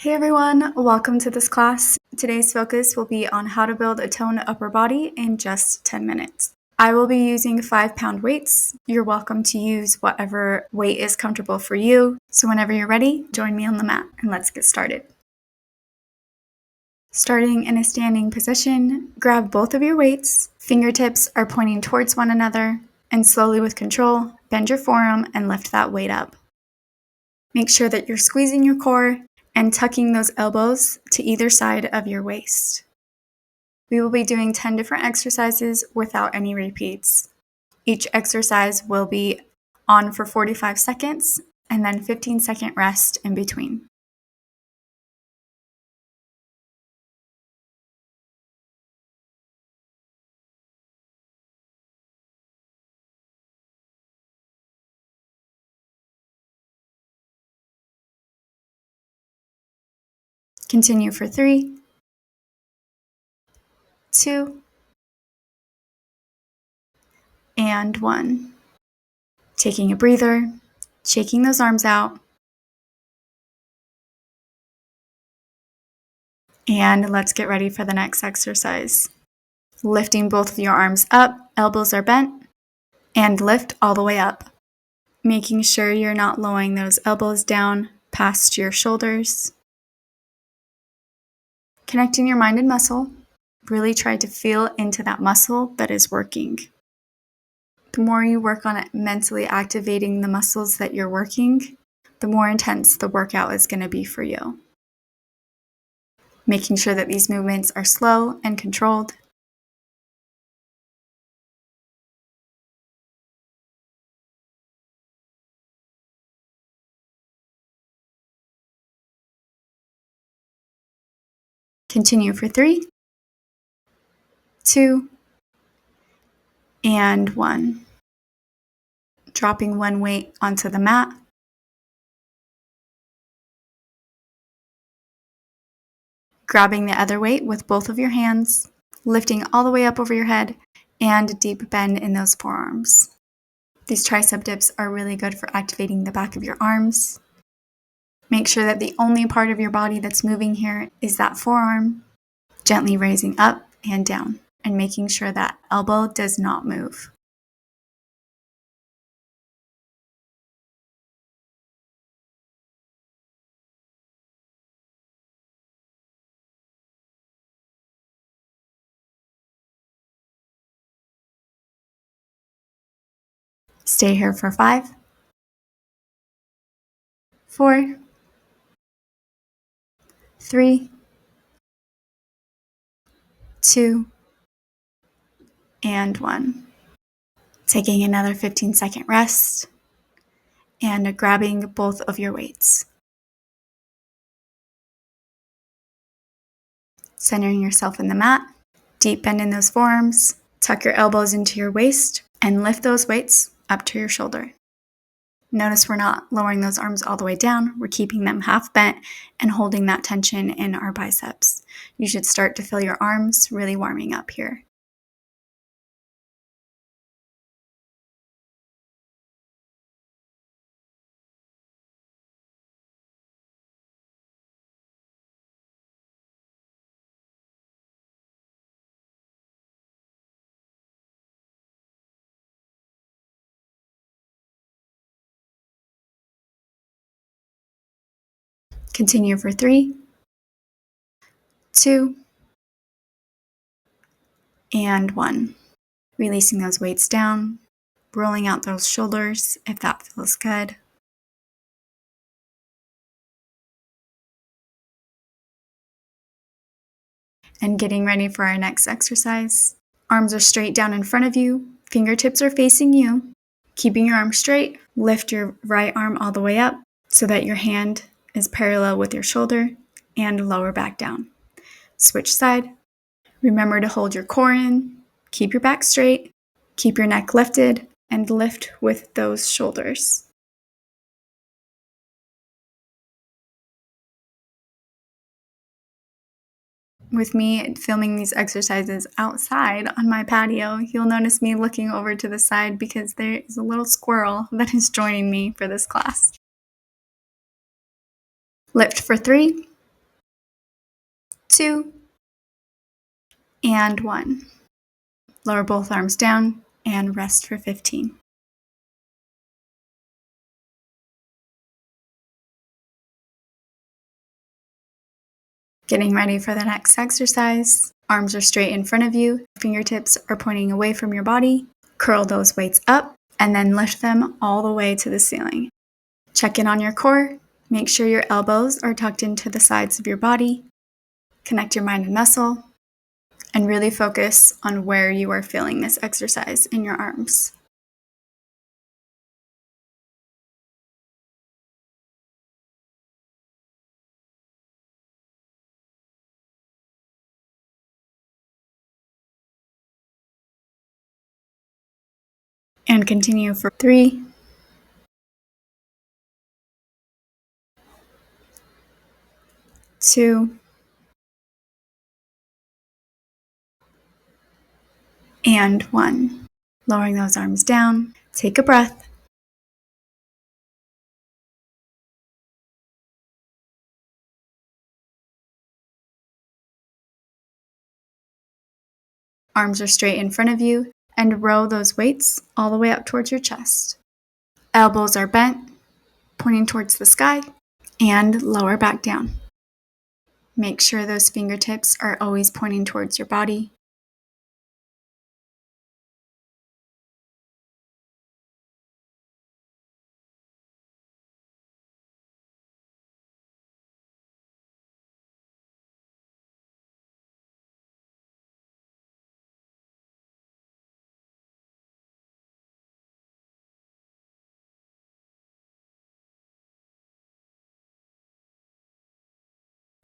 Hey everyone, welcome to this class. Today's focus will be on how to build a toned upper body in just 10 minutes. I will be using 5-pound weights. You're welcome to use whatever weight is comfortable for you. So whenever you're ready, join me on the mat and let's get started. Starting in a standing position, grab both of your weights. Fingertips are pointing towards one another, and slowly with control, bend your forearm and lift that weight up. Make sure that you're squeezing your core and tucking those elbows to either side of your waist. We will be doing 10 different exercises without any repeats. Each exercise will be on for 45 seconds and then 15-second rest in between. Continue for 3, 2, and 1. Taking a breather, shaking those arms out, and let's get ready for the next exercise. Lifting both of your arms up, elbows are bent, and lift all the way up. Making sure you're not lowering those elbows down past your shoulders. Connecting your mind and muscle. Really try to feel into that muscle that is working. The more you work on it, mentally activating the muscles that you're working, the more intense the workout is going to be for you. Making sure that these movements are slow and controlled. Continue for 3, 2, and 1. Dropping one weight onto the mat. Grabbing the other weight with both of your hands, lifting all the way up over your head, and a deep bend in those forearms. These tricep dips are really good for activating the back of your arms. Make sure that the only part of your body that's moving here is that forearm, gently raising up and down, and making sure that elbow does not move. Stay here for 5, 4, 3, 2, and 1. Taking another 15-second rest and grabbing both of your weights. Centering yourself in the mat, deep bend in those forearms, tuck your elbows into your waist, and lift those weights up to your shoulder. Notice we're not lowering those arms all the way down. We're keeping them half bent and holding that tension in our biceps. You should start to feel your arms really warming up here. Continue for 3, 2, and 1. Releasing those weights down, rolling out those shoulders if that feels good. And getting ready for our next exercise. Arms are straight down in front of you, fingertips are facing you. Keeping your arms straight, lift your right arm all the way up so that your hand is parallel with your shoulder and lower back down. Switch side. Remember to hold your core in, keep your back straight, keep your neck lifted, and lift with those shoulders. With me filming these exercises outside on my patio, you'll notice me looking over to the side because there is a little squirrel that is joining me for this class. Lift for 3, 2, and 1. Lower both arms down and rest for 15. Getting ready for the next exercise. Arms are straight in front of you. Fingertips are pointing away from your body. Curl those weights up and then lift them all the way to the ceiling. Check in on your core. Make sure your elbows are tucked into the sides of your body. Connect your mind and muscle. And really focus on where you are feeling this exercise in your arms. And continue for 3, 2, and 1. Lowering those arms down. Take a breath. Arms are straight in front of you, and row those weights all the way up towards your chest. Elbows are bent, pointing towards the sky, and lower back down. Make sure those fingertips are always pointing towards your body.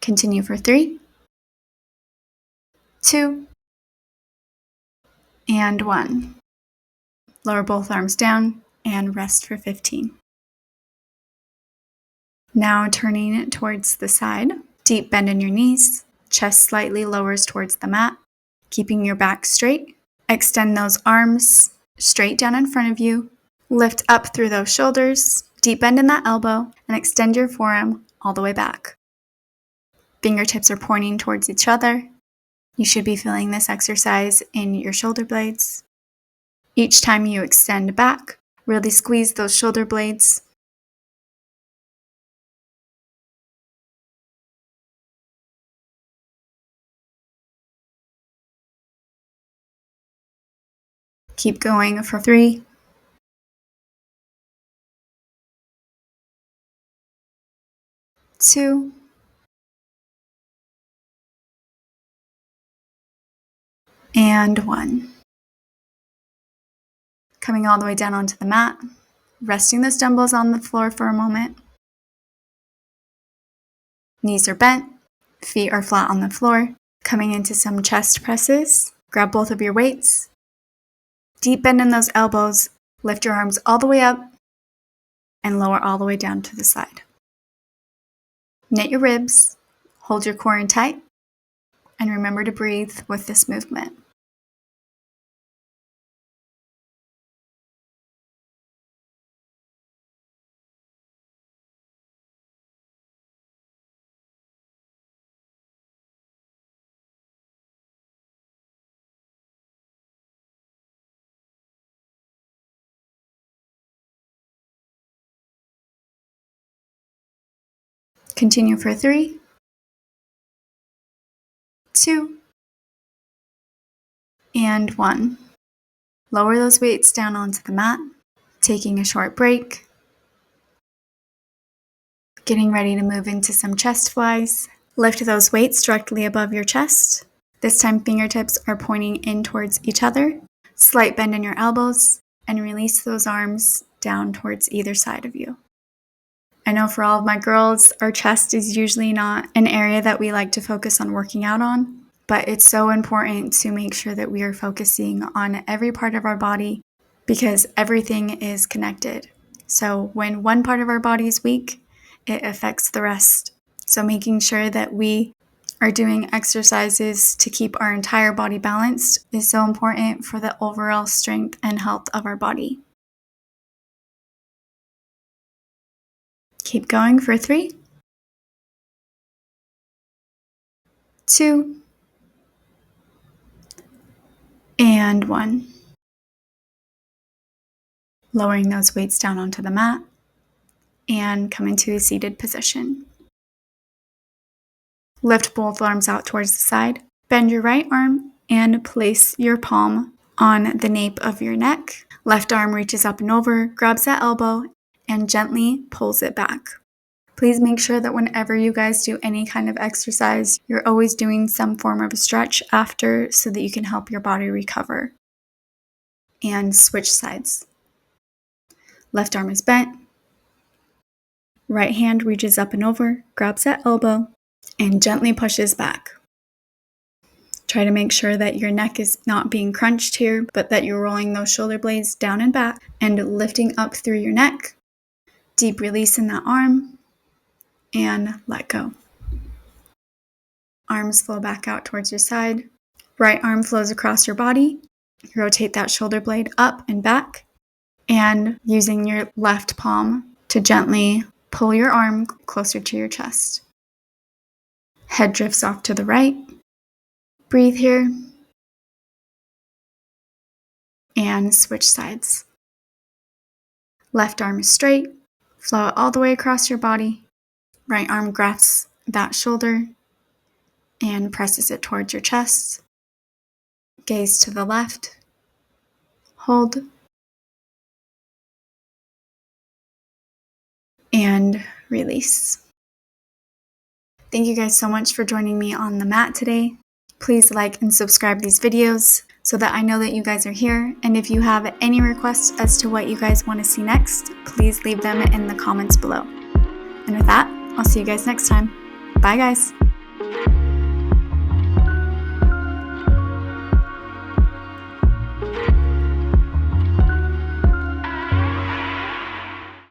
Continue for 3, 2, and 1. Lower both arms down and rest for 15. Now turning towards the side, deep bend in your knees, chest slightly lowers towards the mat, keeping your back straight. Extend those arms straight down in front of you. Lift up through those shoulders, deep bend in that elbow, and extend your forearm all the way back. Fingertips are pointing towards each other. You should be feeling this exercise in your shoulder blades. Each time you extend back, really squeeze those shoulder blades. Keep going for 3, 2, and 1. Coming all the way down onto the mat, resting those dumbbells on the floor for a moment. Knees are bent, feet are flat on the floor. Coming into some chest presses, grab both of your weights. Deep bend in those elbows, lift your arms all the way up, and lower all the way down to the side. Knit your ribs, hold your core in tight, and remember to breathe with this movement. Continue for 3, 2, and 1. Lower those weights down onto the mat, taking a short break. Getting ready to move into some chest flies. Lift those weights directly above your chest. This time fingertips are pointing in towards each other. Slight bend in your elbows and release those arms down towards either side of you. I know for all of my girls, our chest is usually not an area that we like to focus on working out on, but it's so important to make sure that we are focusing on every part of our body because everything is connected. So when one part of our body is weak, it affects the rest. So making sure that we are doing exercises to keep our entire body balanced is so important for the overall strength and health of our body. Keep going for 3, 2, and 1. Lowering those weights down onto the mat and come into a seated position. Lift both arms out towards the side. Bend your right arm and place your palm on the nape of your neck. Left arm reaches up and over, grabs that elbow, and gently pulls it back. Please make sure that whenever you guys do any kind of exercise, you're always doing some form of a stretch after so that you can help your body recover. And switch sides. Left arm is bent. Right hand reaches up and over, grabs that elbow, and gently pushes back. Try to make sure that your neck is not being crunched here, but that you're rolling those shoulder blades down and back and lifting up through your neck. Deep release in that arm, and let go. Arms flow back out towards your side. Right arm flows across your body. Rotate that shoulder blade up and back, and using your left palm to gently pull your arm closer to your chest. Head drifts off to the right. Breathe here. And switch sides. Left arm is straight. Flow it all the way across your body. Right arm grasps that shoulder and presses it towards your chest. Gaze to the left. Hold. And release. Thank you guys so much for joining me on the mat today. Please like and subscribe these videos so that I know that you guys are here. And if you have any requests as to what you guys want to see next, please leave them in the comments below. And with that, I'll see you guys next time. Bye guys.